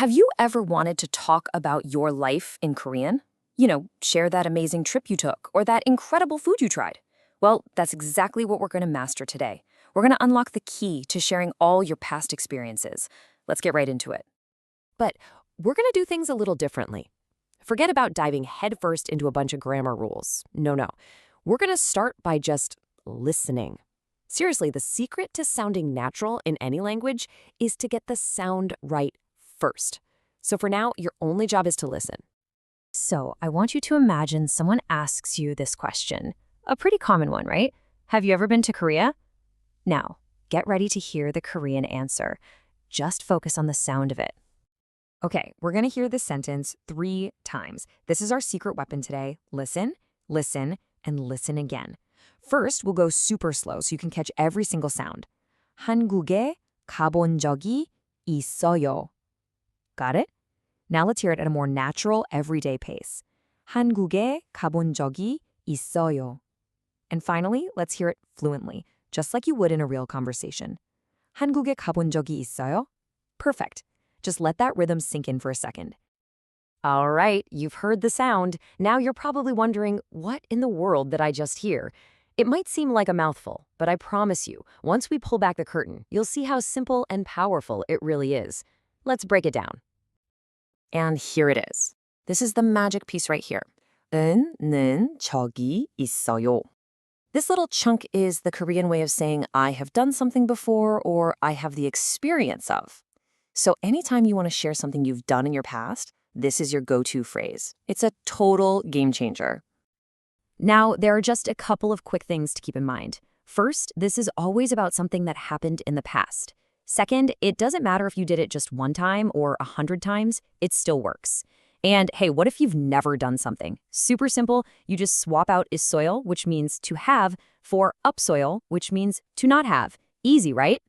Have you ever wanted to talk about your life in Korean? Share that amazing trip you took or that incredible food you tried. Well, that's exactly what we're going to master today. We're going to unlock the key to sharing all your past experiences. Let's get right into it. But we're going to do things a little differently. Forget about diving headfirst into a bunch of grammar rules. No. We're going to start by just listening. Seriously, the secret to sounding natural in any language is to get the sound right first. So for now, your only job is to listen. So I want you to imagine someone asks you this question. A pretty common one, right? Have you ever been to Korea? Now, get ready to hear the Korean answer. Just focus on the sound of it. Okay, we're going to hear this sentence 3 times. This is our secret weapon today. Listen, listen, and listen again. First, we'll go super slow so you can catch every single sound. 한국에 가본 적이 있어요. Got it? Now let's hear it at a more natural, everyday pace. 한국에 가본 적이 있어요. And finally, let's hear it fluently, just like you would in a real conversation. 한국에 가본 적이 있어요? Perfect. Just let that rhythm sink in for a second. All right, you've heard the sound. Now you're probably wondering, what in the world did I just hear? It might seem like a mouthful, but I promise you, once we pull back the curtain, you'll see how simple and powerful it really is. Let's break it down. And here it is. This is the magic piece right here. 은 저기 있어요. This little chunk is the Korean way of saying I have done something before or I have the experience of. So anytime you want to share something you've done in your past, this is your go-to phrase. It's a total game changer. Now, there are just a couple of quick things to keep in mind. First, this is always about something that happened in the past. Second, it doesn't matter if you did it just 1 time or 100 times, it still works. And hey, what if you've never done something? Super simple, you just swap out 있어요, which means to have, for 없어요, which means to not have. Easy, right?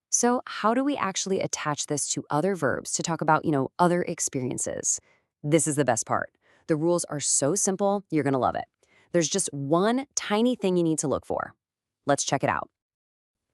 So how do we actually attach this to other verbs to talk about, other experiences? This is the best part. The rules are so simple, you're gonna love it. There's just one tiny thing you need to look for. Let's check it out.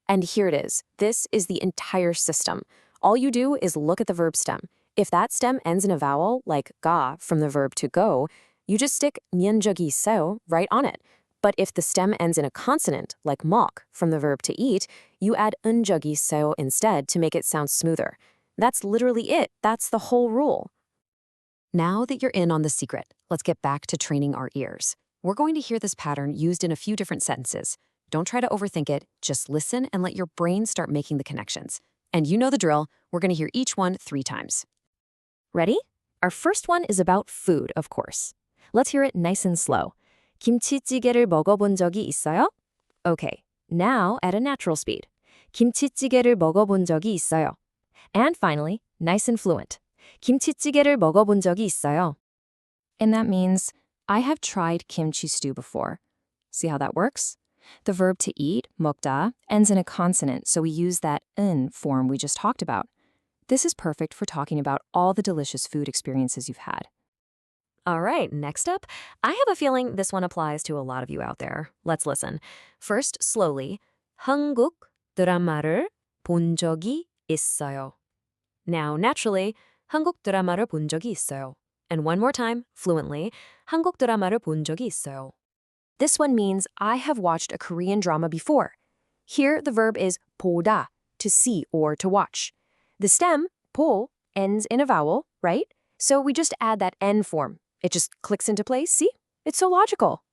And here it is. This is the entire system. All you do is look at the verb stem. If that stem ends in a vowel, like ga from the verb to go, you just stick 적이 있어요 right on it. But if the stem ends in a consonant, like 먹 from the verb to eat, you add 적이 있어요 instead to make it sound smoother. That's literally it. That's the whole rule. Now that you're in on the secret, let's get back to training our ears. We're going to hear this pattern used in a few different sentences. Don't try to overthink it. Just listen and let your brain start making the connections. And you know the drill. We're going to hear each one 3 times. Ready? Our first one is about food, of course. Let's hear it nice and slow. 김치찌개를 먹어본 적이 있어요? Okay, now at a natural speed. 김치찌개를 먹어본 적이 있어요. And finally, nice and fluent. 김치찌개를 먹어본 적이 있어요. And that means, I have tried kimchi stew before. See how that works? The verb to eat, 먹다, ends in a consonant, so we use that 은 form we just talked about. This is perfect for talking about all the delicious food experiences you've had. All right, next up, I have a feeling this one applies to a lot of you out there. Let's listen. First, slowly. 한국 드라마를 본 적이 있어요. Now, naturally, 한국 드라마를 본 적이 있어요. And one more time, fluently, 한국 드라마를 본 적이 있어요. This one means I have watched a Korean drama before. Here, the verb is 보다, to see or to watch. The stem, 보, ends in a vowel, right? So we just add that N form. It just clicks into place, see? It's so logical.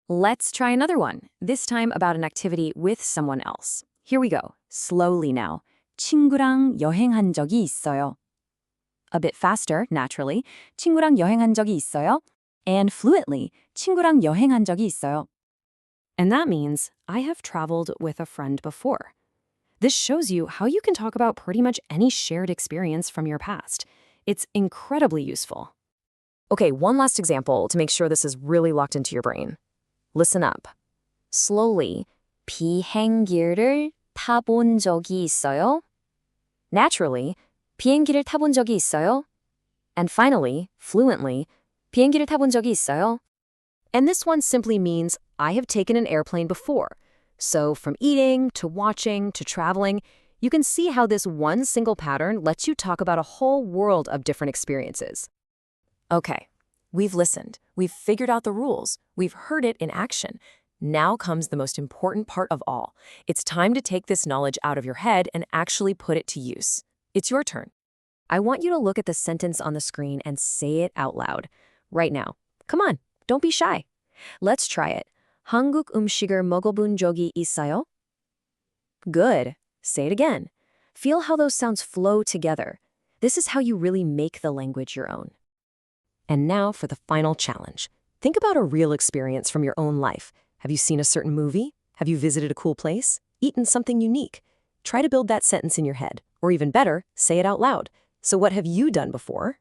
Let's try another one, this time about an activity with someone else. Here we go, slowly now. 친구랑 여행한 적이 있어요. A bit faster, naturally. 친구랑 여행한 적이 있어요. And fluently, 친구랑 여행한 적이 있어요. And that means I have traveled with a friend before. This shows you how you can talk about pretty much any shared experience from your past. It's incredibly useful. Okay, one last example to make sure this is really locked into your brain. Listen up. Slowly, 비행기를 타본 적이 있어요? Naturally, 비행기를 타본 적이 있어요? And finally, fluently, 비행기를 타본 적이 있어요? And this one simply means I have taken an airplane before. So from eating to watching to traveling, You can see how this one single pattern lets you talk about a whole world of different experiences. Okay, we've listened. We've figured out the rules. We've heard it in action. Now comes the most important part of all. It's time to take this knowledge out of your head and actually put it to use. It's your turn. I want you to look at the sentence on the screen and say it out loud. Right now. Come on, don't be shy. Let's try it. 한국 음식을 먹어본 적이 있어요? Good. Say it again. Feel how those sounds flow together. This is how you really make the language your own. And now for the final challenge. Think about a real experience from your own life. Have you seen a certain movie? Have you visited a cool place? Eaten something unique? Try to build that sentence in your head. Or even better, say it out loud. So what have you done before?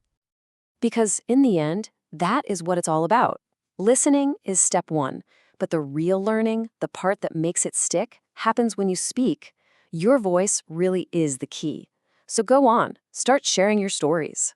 Because in the end, that is what it's all about. Listening is step one, but the real learning, the part that makes it stick, happens when you speak. Your voice really is the key. So go on, start sharing your stories.